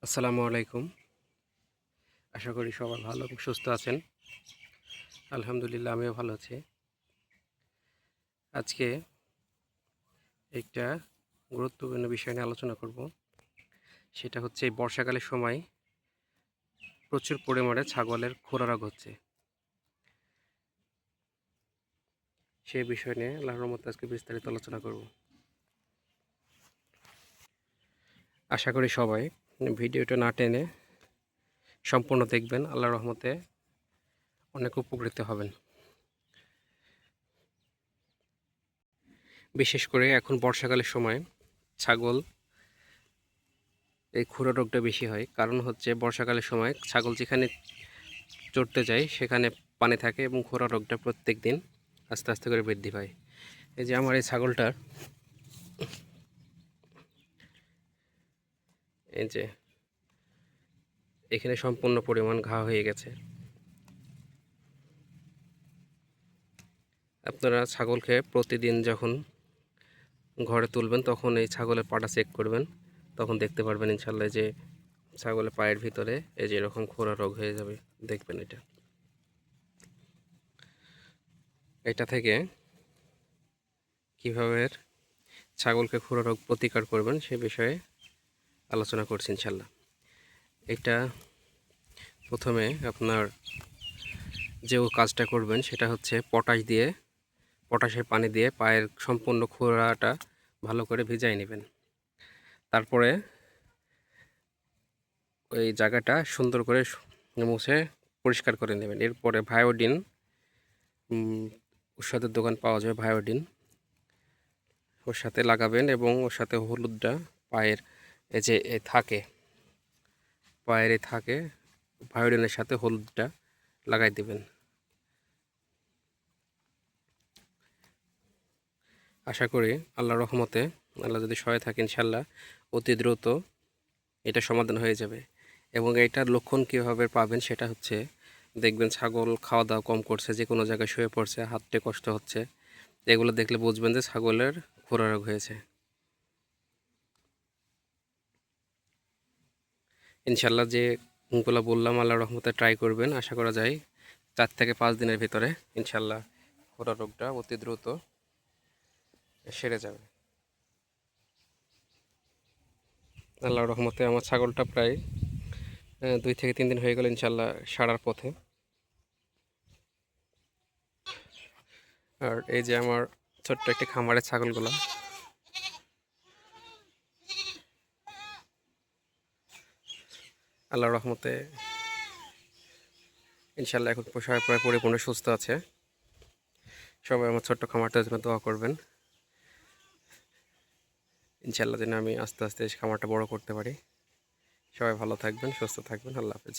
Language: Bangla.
আসসালামু আলাইকুম। আশা করি সবাই ভালো এবং সুস্থ আছেন। আলহামদুলিল্লাহ আমিও ভালো আছি। আজকে একটা গুরুত্বপূর্ণ বিষয় নিয়ে আলোচনা করব। সেটা হচ্ছে এই বর্ষাকালের সময় প্রচুর পরিমাণে ছাগলের খুরা রোগ হচ্ছে। সেই বিষয় নিয়ে আল্লাহর রহমতে আজকে বিস্তারিত আলোচনা করব। আশা করি সবাই ভিডিওটা না টেনে সম্পূর্ণ দেখবেন। আল্লাহর রহমতে অনেক উপকৃত হবেন। বিশেষ করে এখন বর্ষাকালের সময় ছাগল এই খুরা রোগটা বেশি হয়। কারণ হচ্ছে বর্ষাকালের সময় ছাগল যেখানে চড়তে যায় সেখানে পানি থাকে এবং খুরা রোগটা প্রত্যেক দিন আস্তে আস্তে করে বৃদ্ধি পায়। এই যে আমার এই ছাগলটার এই যে এখানে সম্পূর্ণ পরিমাণ ঘা হয়ে গেছে। আপনারা ছাগলকে প্রতিদিন যখন ঘরে তুলবেন তখন এই ছাগলের পাটা চেক করবেন, তখন দেখতে পারবেন ইনশাল্লাহ যে ছাগলের পায়ের ভিতরে এই যে এরকম খোরা রোগ হয়ে যাবে। দেখবেন এটা থেকে কীভাবে ছাগলকে খুরা রোগ প্রতিকার করবেন সে বিষয়ে আলোচনা করছি ইনশাল্লাহ। এটা প্রথমে আপনার যে কাজটা করবেন সেটা হচ্ছে পটাশের পানি দিয়ে পায়ের সম্পূর্ণ খোরাটা ভালো করে ভিজাই নেবেন। তারপরে ওই জায়গাটা সুন্দর করে মুছে পরিষ্কার করে নেবেন। এরপরে ভায়োডিন ওষুধের দোকান পাওয়া যায়, ভায়োডিন ওর সাথে লাগাবেন এবং ওর সাথে হলুদটা পায়ের এই যে থাকে ভায়োডিনের সাথে হলুদটা লাগাই দিবেন। আশা করি আল্লাহর রহমতে আল্লাহ যদি সহায় থাকে ইনশাল্লাহ অতি দ্রুত এটা সমাধান হয়ে যাবে। এবং এটার লক্ষণ কীভাবে পাবেন সেটা হচ্ছে দেখবেন ছাগল খাওয়া দাওয়া কম করছে, যে কোনো জায়গায় শুয়ে পড়ছে, হাঁটতে কষ্ট হচ্ছে, এগুলো দেখলে বুঝবেন যে ছাগলের খুরা রোগ হয়েছে। ইনশাল্লাহ যেগুলো বললাম আল্লাহর রহমতে ট্রাই করবেন। আশা করা যায় 4 থেকে 5 দিনের ভিতরে ইনশাল্লাহ খুরা রোগটা অতি দ্রুত সেরে যাবে। আল্লাহর রহমতে আমার ছাগলটা প্রায় 2 থেকে 3 দিন হয়ে গেল ইনশাল্লাহ সারার পথে। আর এই যে আমার ছোট্ট একটি খামারের ছাগলগুলো, আল্লাহর রহমতে ইনশাল্লাহ এখন প্রায় পরিপূর্ণ সুস্থ আছে। সবাই আমার ছোট্ট খামারটার জন্য দোয়া করবেন ইনশাল্লাহ যেন আমি আস্তে আস্তে খামারটা বড় করতে পারি। সবাই ভালো থাকবেন, সুস্থ থাকবেন। আল্লাহ হাফেজ।